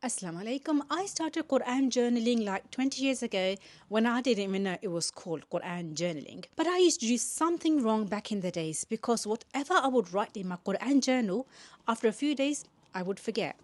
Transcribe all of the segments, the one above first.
Assalamu alaikum. I started Quran journaling like 20 years ago when I didn't even know it was called Quran journaling. But I used to do something wrong back in the days because whatever I would write in my Quran journal, after a few days, I would forget.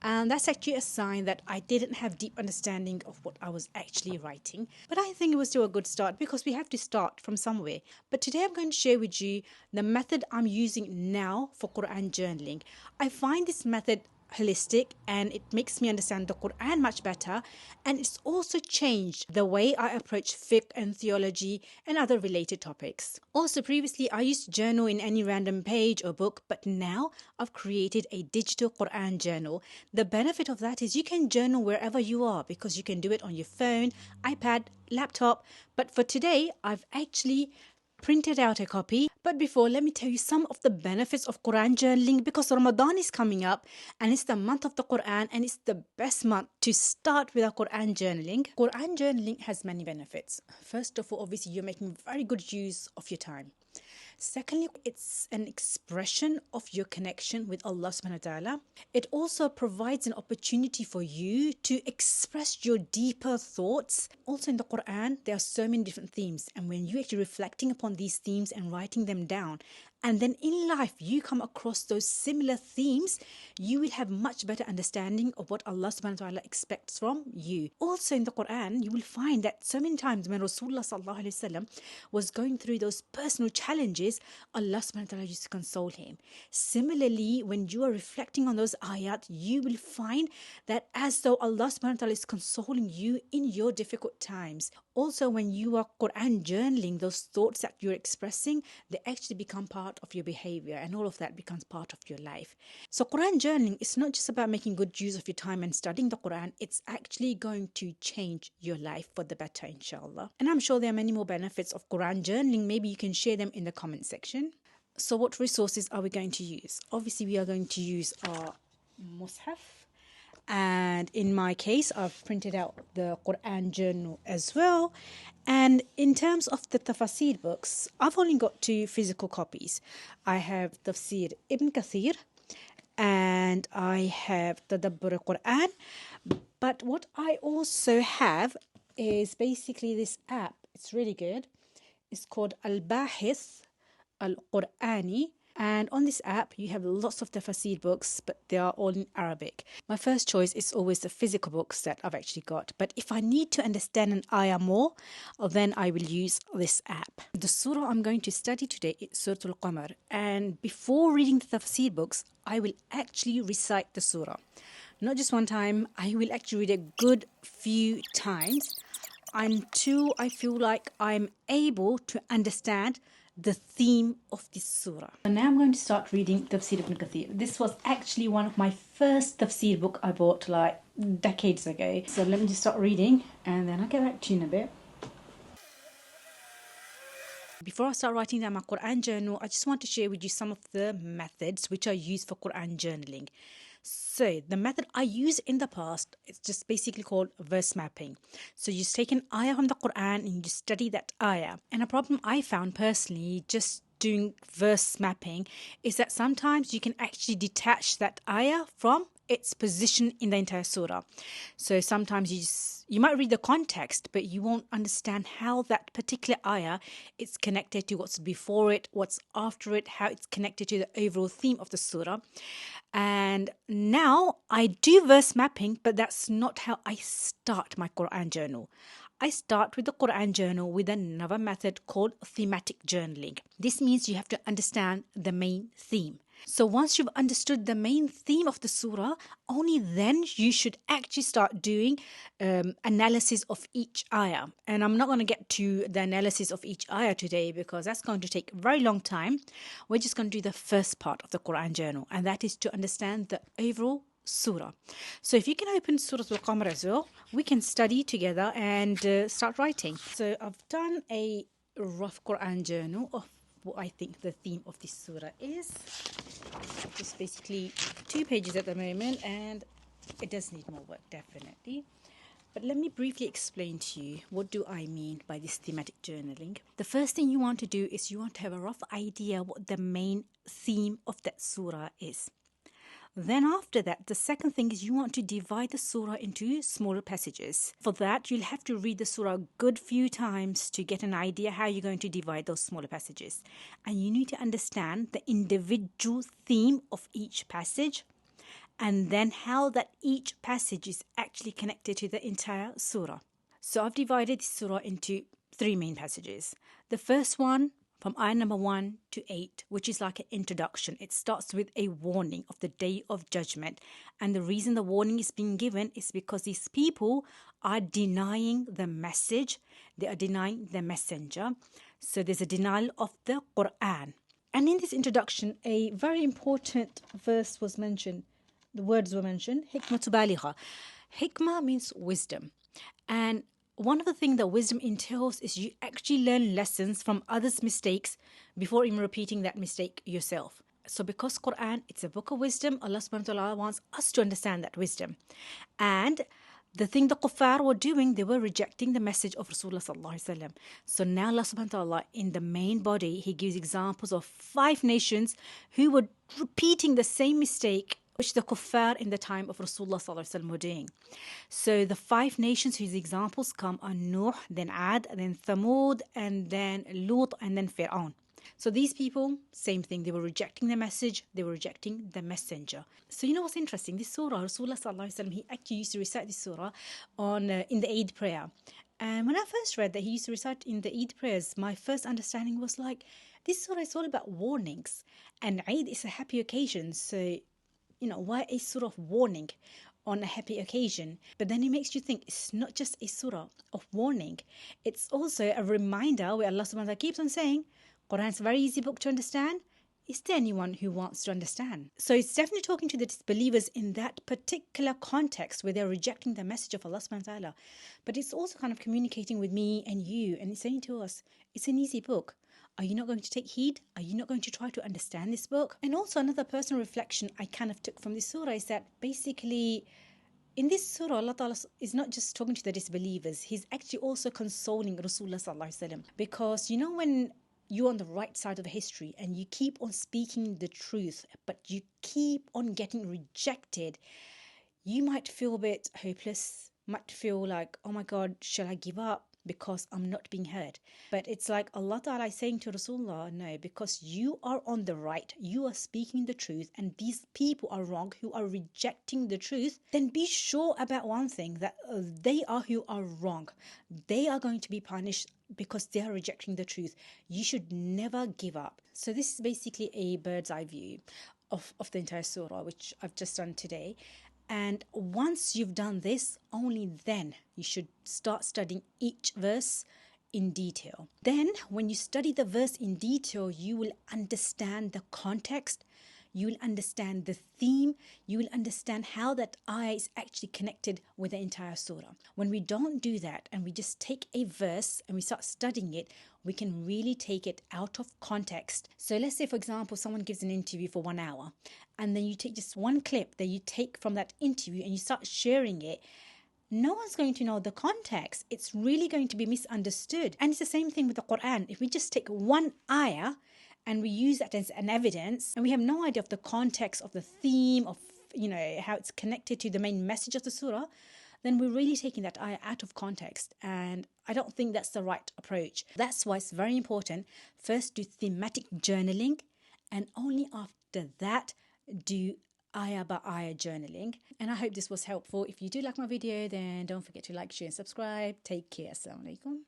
And that's actually a sign that I didn't have deep understanding of what I was actually writing. But I think it was still a good start because we have to start from somewhere. But today I'm going to share with you the method I'm using now for Quran journaling. I find this method holistic and it makes me understand the Quran much better, and it's also changed the way I approach fiqh and theology and other related topics. Also, previously I used to journal in any random page or book, but now I've created a digital Quran journal. The benefit of that is you can journal wherever you are because you can do it on your phone, iPad, laptop. But for today I've actually printed out a copy. But before, let me tell you some of the benefits of Quran journaling because Ramadan is coming up and it's the month of the Quran and it's the best month to start with a Quran journaling. Quran journaling has many benefits. First of all, obviously, you're making very good use of your time. Secondly, it's an expression of your connection with Allah subhanahu wa ta'ala. It also provides an opportunity for you to express your deeper thoughts. Also in the Quran, there are so many different themes, and when you're actually reflecting upon these themes and writing them down, and then in life you come across those similar themes, you will have much better understanding of what Allah subhanahu wa ta'ala expects from you. Also in the Quran, you will find that so many times when Rasulullah sallallahu alaihi wasallam was going through those personal challenges, Allah subhanahu wa ta'ala used to console him. Similarly, when you are reflecting on those ayat, you will find that as though Allah subhanahu wa ta'ala is consoling you in your difficult times. Also, when you are Quran journaling, those thoughts that you're expressing, they actually become part of your behavior, and all of that becomes part of your life. So Quran journaling is not just about making good use of your time and studying the Quran, it's actually going to change your life for the better, inshallah. And I'm sure there are many more benefits of Quran journaling. Maybe you can share them in the comment section. So what resources are we going to use? Obviously, we are going to use our mushaf. And in my case, I've printed out the Quran journal as well. And in terms of the Tafsir books, I've only got 2 physical copies. I have Tafsir Ibn Kathir and I have Taddabur Quran. But what I also have is basically this app. It's really good. It's called Al-Bahith Al-Qur'ani. And on this app, you have lots of Tafsir books, but they are all in Arabic. My first choice is always the physical books that I've actually got. But if I need to understand an ayah more, then I will use this app. The surah I'm going to study today is Surah Al-Qamar. And before reading the Tafsir books, I will actually recite the surah. Not just one time, I will actually read a good few times until I feel like I'm able to understand the theme of this surah. And now I'm going to start reading Tafsir Ibn Kathir. This was actually one of my first tafsir book I bought like decades ago. So let me just start reading and then I'll get back to you in a bit. Before I start writing down my Quran journal, I just want to share with you some of the methods which I use for Quran journaling. So the method I used in the past, it's just basically called verse mapping. So you just take an ayah from the Quran and you study that ayah. And a problem I found personally just doing verse mapping is that sometimes you can actually detach that ayah from its position in the entire surah. So sometimes you might read the context, but you won't understand how that particular ayah is connected to what's before it, what's after it, how it's connected to the overall theme of the surah. And now I do verse mapping, but that's not how I start my Quran journal. I start with the Quran journal with another method called thematic journaling. This means you have to understand the main theme. So once you've understood the main theme of the surah, only then you should actually start doing analysis of each ayah. And I'm not going to get to the analysis of each ayah today because that's going to take a very long time. We're just going to do the first part of the Quran journal, and that is to understand the overall surah. So if you can open Surah Al-Qamar as well, we can study together and start writing. So I've done a rough Quran journal of what I think the theme of this surah is. Just basically 2 pages at the moment, and it does need more work, definitely. But let me briefly explain to you what do I mean by this thematic journaling. The first thing you want to do is you want to have a rough idea what the main theme of that surah is. Then after that, the second thing is you want to divide the surah into smaller passages. For that, you'll have to read the surah a good few times to get an idea how you're going to divide those smaller passages. And you need to understand the individual theme of each passage, and then how that each passage is actually connected to the entire surah. So I've divided this surah into 3 main passages. The first one from ayah number 1 to 8, which is like an introduction. It starts with a warning of the day of judgment. And the reason the warning is being given is because these people are denying the message. They are denying the messenger. So there's a denial of the Quran. And in this introduction, a very important verse was mentioned. The words were mentioned, hikmatu baligha. Hikmah means wisdom. And one of the things that wisdom entails is you actually learn lessons from others' mistakes before even repeating that mistake yourself. So because Quran, it's a book of wisdom, Allah subhanahu wa ta'ala wants us to understand that wisdom. And the thing the kuffar were doing, they were rejecting the message of Rasulullah sallallahu alaihi wasallam. So now Allah subhanahu wa ta'ala, in the main body, He gives examples of 5 nations who were repeating the same mistake which the kuffar in the time of Rasulullah sallallahu alaihi wasallam were doing. So the 5 nations whose examples come are Nuh, then Ad, then Thamud, and then Lut, and then Fir'aun. So these people, same thing, they were rejecting the message, they were rejecting the messenger. So you know what's interesting? This surah, Rasulullah sallallahu alaihi wasallam, he actually used to recite this surah in the Eid prayer. And when I first read that he used to recite in the Eid prayers, my first understanding was like, this surah is all about warnings. And Eid is a happy occasion, so why a surah of warning on a happy occasion? But then it makes you think it's not just a surah of warning. It's also a reminder where Allah subhanahu wa ta'ala keeps on saying, Quran's a very easy book to understand. Is there anyone who wants to understand? So it's definitely talking to the disbelievers in that particular context where they're rejecting the message of Allah subhanahu wa ta'ala. But it's also kind of communicating with me and you, and it's saying to us, it's an easy book. Are you not going to take heed? Are you not going to try to understand this book? And also another personal reflection I kind of took from this surah is that basically in this surah, Allah Ta'ala is not just talking to the disbelievers. He's actually also consoling Rasulullah Sallallahu Alaihi Wasallam. Because when you're on the right side of history and you keep on speaking the truth, but you keep on getting rejected, you might feel a bit hopeless, might feel like, oh my God, shall I give up? Because I'm not being heard. But it's like Allah Ta'ala is saying to Rasulullah, no, because you are on the right, you are speaking the truth, and these people are wrong who are rejecting the truth, then be sure about one thing, that they are who are wrong. They are going to be punished because they are rejecting the truth. You should never give up. So this is basically a bird's eye view of the entire surah, which I've just done today. And once you've done this, only then you should start studying each verse in detail. Then when you study the verse in detail, you will understand the context, you will understand the theme, you will understand how that ayah is actually connected with the entire surah. When we don't do that and we just take a verse and we start studying it, we can really take it out of context. So let's say, for example, someone gives an interview for 1 hour, and then you take just one clip that you take from that interview and you start sharing it. No one's going to know the context. It's really going to be misunderstood. And it's the same thing with the Quran. If we just take one ayah and we use that as an evidence, and we have no idea of the context of the theme of, how it's connected to the main message of the surah, then we're really taking that ayah out of context. And I don't think that's the right approach. That's why it's very important. First, do thematic journaling, and only after that, do ayah by ayah journaling. And I hope this was helpful. If you do like my video, then don't forget to like, share, and subscribe. Take care. Assalamu alaikum.